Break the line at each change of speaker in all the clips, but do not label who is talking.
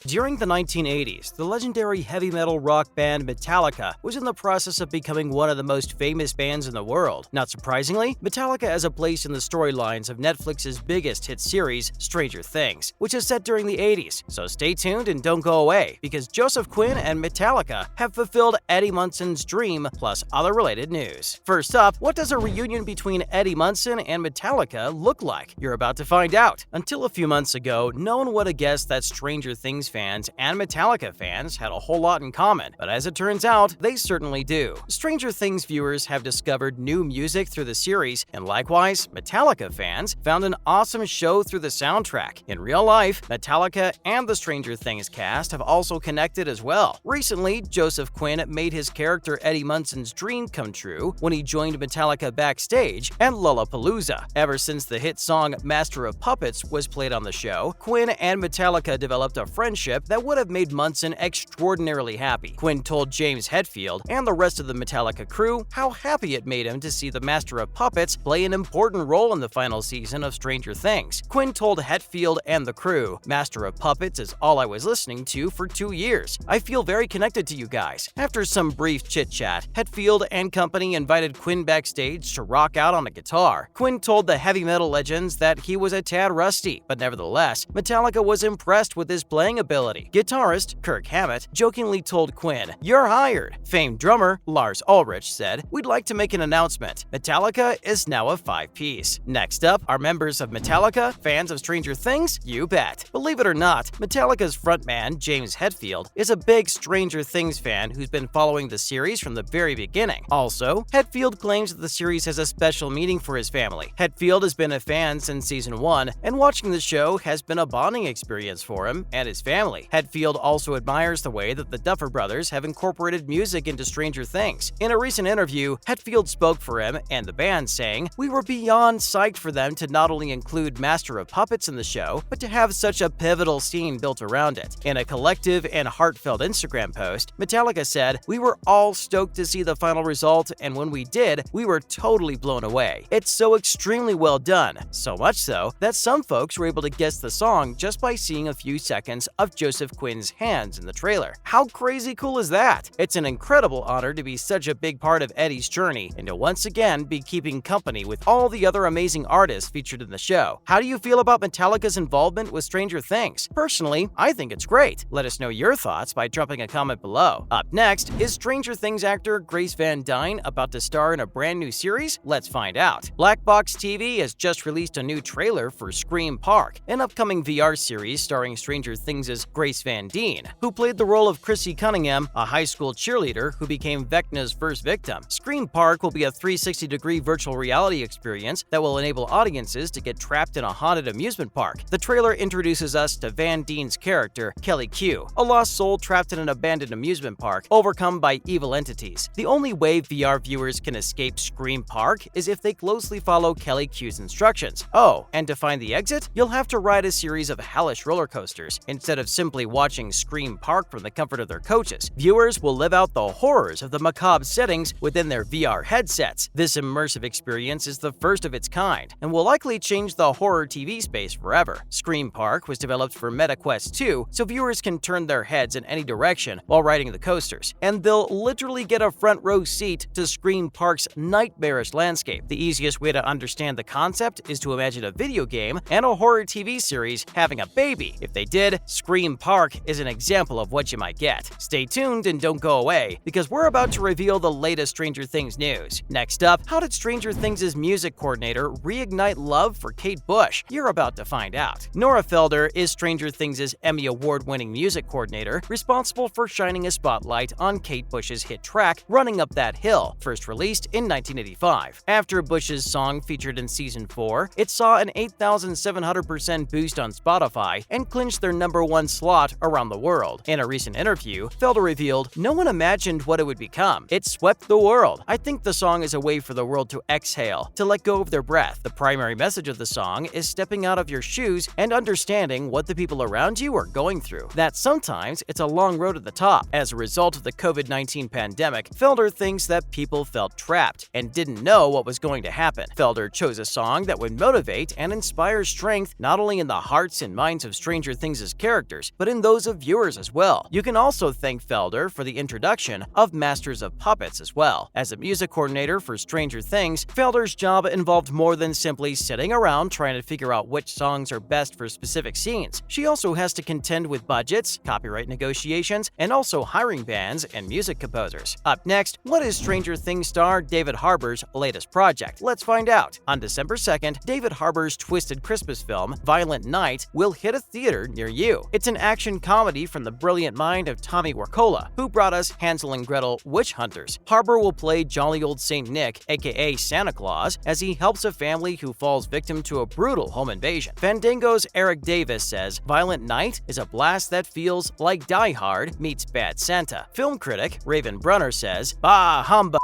During the 1980s, the legendary heavy metal rock band Metallica was in the process of becoming one of the most famous bands in the world. Not surprisingly, Metallica has a place in the storylines of Netflix's biggest hit series, Stranger Things, which is set during the 80s. So stay tuned and don't go away, because Joseph Quinn and Metallica have fulfilled Eddie Munson's dream, plus other related news. First up, what does a reunion between Eddie Munson and Metallica look like? You're about to find out. Until a few months ago, no one would have guessed that Stranger Things fans and Metallica fans had a whole lot in common, but as it turns out, they certainly do. Stranger Things viewers have discovered new music through the series, and likewise, Metallica fans found an awesome show through the soundtrack. In real life, Metallica and the Stranger Things cast have also connected as well. Recently, Joseph Quinn made his character Eddie Munson's dream come true when he joined Metallica backstage at Lollapalooza. Ever since the hit song Master of Puppets was played on the show, Quinn and Metallica developed a friendship that would have made Munson extraordinarily happy. Quinn told James Hetfield and the rest of the Metallica crew how happy it made him to see the Master of Puppets play an important role in the final season of Stranger Things. Quinn told Hetfield and the crew, "Master of Puppets is all I was listening to for 2 years. I feel very connected to you guys." After some brief chit-chat, Hetfield and company invited Quinn backstage to rock out on a guitar. Quinn told the heavy metal legends that he was a tad rusty, but nevertheless, Metallica was impressed with his playing ability. Guitarist Kirk Hammett jokingly told Quinn, "You're hired." Famed drummer Lars Ulrich said, "We'd like to make an announcement. Metallica is now a 5-piece." Next up, are members of Metallica fans of Stranger Things? You bet. Believe it or not, Metallica's frontman James Hetfield is a big Stranger Things fan who's been following the series from the very beginning. Also, Hetfield claims that the series has a special meaning for his family. Hetfield has been a fan since season 1, and watching the show has been a bonding experience for him and his family. Hetfield also admires the way that the Duffer Brothers have incorporated music into Stranger Things. In a recent interview, Hetfield spoke for him and the band, saying, "We were beyond psyched for them to not only include Master of Puppets in the show, but to have such a pivotal scene built around it." In a collective and heartfelt Instagram post, Metallica said, "We were all stoked to see the final result, and when we did, we were totally blown away. It's so extremely well done, so much so that some folks were able to guess the song just by seeing a few seconds of Joseph Quinn's hands in the trailer. How crazy cool is that? It's an incredible honor to be such a big part of Eddie's journey and to once again be keeping company with all the other amazing artists featured in the show." How do you feel about Metallica's involvement with Stranger Things? Personally, I think it's great. Let us know your thoughts by dropping a comment below. Up next, is Stranger Things actor Grace Van Dyne about to star in a brand new series? Let's find out. Black Box TV has just released a new trailer for Scream Park, an upcoming VR series starring Stranger Things' Grace Van Dyne, who played the role of Chrissy Cunningham, a high school cheerleader who became Vecna's first victim. Scream Park will be a 360-degree virtual reality experience that will enable audiences to get trapped in a haunted amusement park. The trailer introduces us to Van Dyne's character, Kelly Q, a lost soul trapped in an abandoned amusement park, overcome by evil entities. The only way VR viewers can escape Scream Park is if they closely follow Kelly Q's instructions. Oh, and to find the exit, you'll have to ride a series of hellish roller coasters, instead of simply watching Scream Park from the comfort of their couches. Viewers will live out the horrors of the macabre settings within their VR headsets. This immersive experience is the first of its kind and will likely change the horror TV space forever. Scream Park was developed for MetaQuest 2, so viewers can turn their heads in any direction while riding the coasters, and they'll literally get a front row seat to Scream Park's nightmarish landscape. The easiest way to understand the concept is to imagine a video game and a horror TV series having a baby. If they did, Scream Park is an example of what you might get. Stay tuned and don't go away, because we're about to reveal the latest Stranger Things news. Next up, how did Stranger Things' music coordinator reignite love for Kate Bush? You're about to find out. Nora Felder is Stranger Things' Emmy Award-winning music coordinator, responsible for shining a spotlight on Kate Bush's hit track, Running Up That Hill, first released in 1985. After Bush's song featured in Season 4, it saw an 8,700% boost on Spotify and clinched their #1 slot around the world. In a recent interview, Felder revealed, "No one imagined what it would become. It swept the world. I think the song is a way for the world to exhale, to let go of their breath. The primary message of the song is stepping out of your shoes and understanding what the people around you are going through. That sometimes it's a long road to the top." As a result of the COVID-19 pandemic, Felder thinks that people felt trapped and didn't know what was going to happen. Felder chose a song that would motivate and inspire strength not only in the hearts and minds of Stranger Things' characters, characters, but in those of viewers as well. You can also thank Felder for the introduction of Masters of Puppets as well. As a music coordinator for Stranger Things, Felder's job involved more than simply sitting around trying to figure out which songs are best for specific scenes. She also has to contend with budgets, copyright negotiations, and also hiring bands and music composers. Up next, what is Stranger Things star David Harbour's latest project? Let's find out. On December 2nd, David Harbour's twisted Christmas film, Violent Night, will hit a theater near you. It's an action comedy from the brilliant mind of Tommy Wirkola, who brought us Hansel and Gretel Witch Hunters. Harbour will play jolly old Saint Nick, aka Santa Claus, as he helps a family who falls victim to a brutal home invasion. Fandango's Eric Davis says, Violent Night is a blast that feels like Die Hard meets Bad Santa. Film critic Raven Brunner says, bah humbug.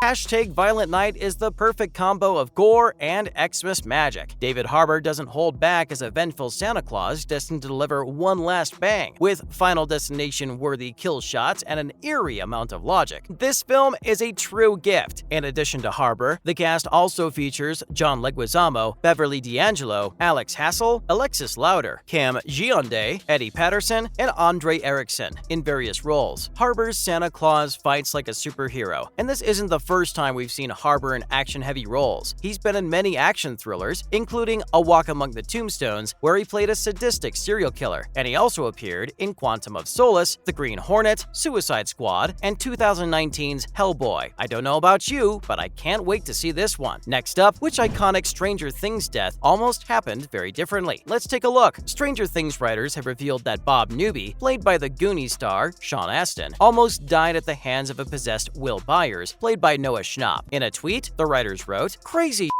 Hashtag Violent Night is the perfect combo of gore and Xmas magic. David Harbour doesn't hold back as a vengeful Santa Claus destined to deliver one last bang, with Final Destination-worthy kill shots and an eerie amount of logic. This film is a true gift. In addition to Harbour, the cast also features John Leguizamo, Beverly D'Angelo, Alex Hassel, Alexis Louder, Cam Gionde, Eddie Patterson, and Andre Erickson in various roles. Harbour's Santa Claus fights like a superhero, and this isn't the first time we've seen Harbour in action-heavy roles. He's been in many action thrillers, including A Walk Among the Tombstones, where he played a sadistic serial killer, and he also appeared in Quantum of Solace, The Green Hornet, Suicide Squad, and 2019's Hellboy. I don't know about you, but I can't wait to see this one. Next up, which iconic Stranger Things death almost happened very differently? Let's take a look. Stranger Things writers have revealed that Bob Newby, played by the Goonies star Sean Astin, almost died at the hands of a possessed Will Byers, played by Noah Schnapp. In a tweet, the writers wrote, "Crazy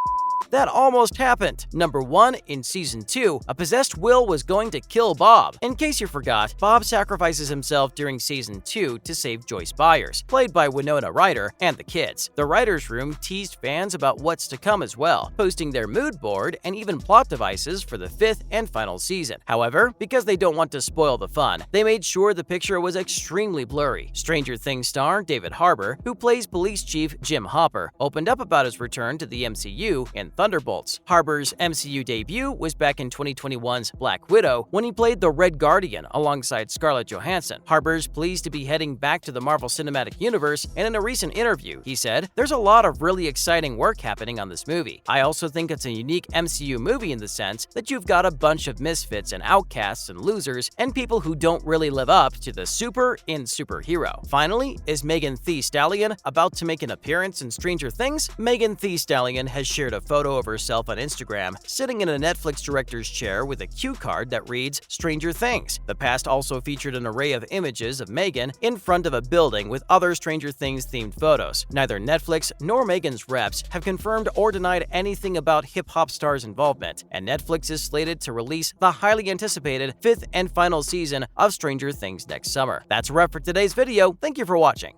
that almost happened. Number 1, in Season 2, a possessed Will was going to kill Bob. In case you forgot, Bob sacrifices himself during Season 2 to save Joyce Byers, played by Winona Ryder, and the kids. The writer's room teased fans about what's to come as well, posting their mood board and even plot devices for the 5th and final season. However, because they don't want to spoil the fun, they made sure the picture was extremely blurry. Stranger Things star David Harbour, who plays Police Chief Jim Hopper, opened up about his return to the MCU in Thunderbolts. Harbour's MCU debut was back in 2021's Black Widow, when he played the Red Guardian alongside Scarlett Johansson. Harbour's pleased to be heading back to the Marvel Cinematic Universe, and in a recent interview, he said, "There's a lot of really exciting work happening on this movie. I also think it's a unique MCU movie in the sense that you've got a bunch of misfits and outcasts and losers, and people who don't really live up to the super in superhero." Finally, is Megan Thee Stallion about to make an appearance in Stranger Things? Megan Thee Stallion has shared a photo of herself on Instagram, sitting in a Netflix director's chair with a cue card that reads Stranger Things. The past also featured an array of images of Megan in front of a building with other Stranger Things themed photos. Neither Netflix nor Megan's reps have confirmed or denied anything about hip-hop stars' involvement, and Netflix is slated to release the highly anticipated 5th and final season of Stranger Things next summer. That's a wrap for today's video. Thank you for watching.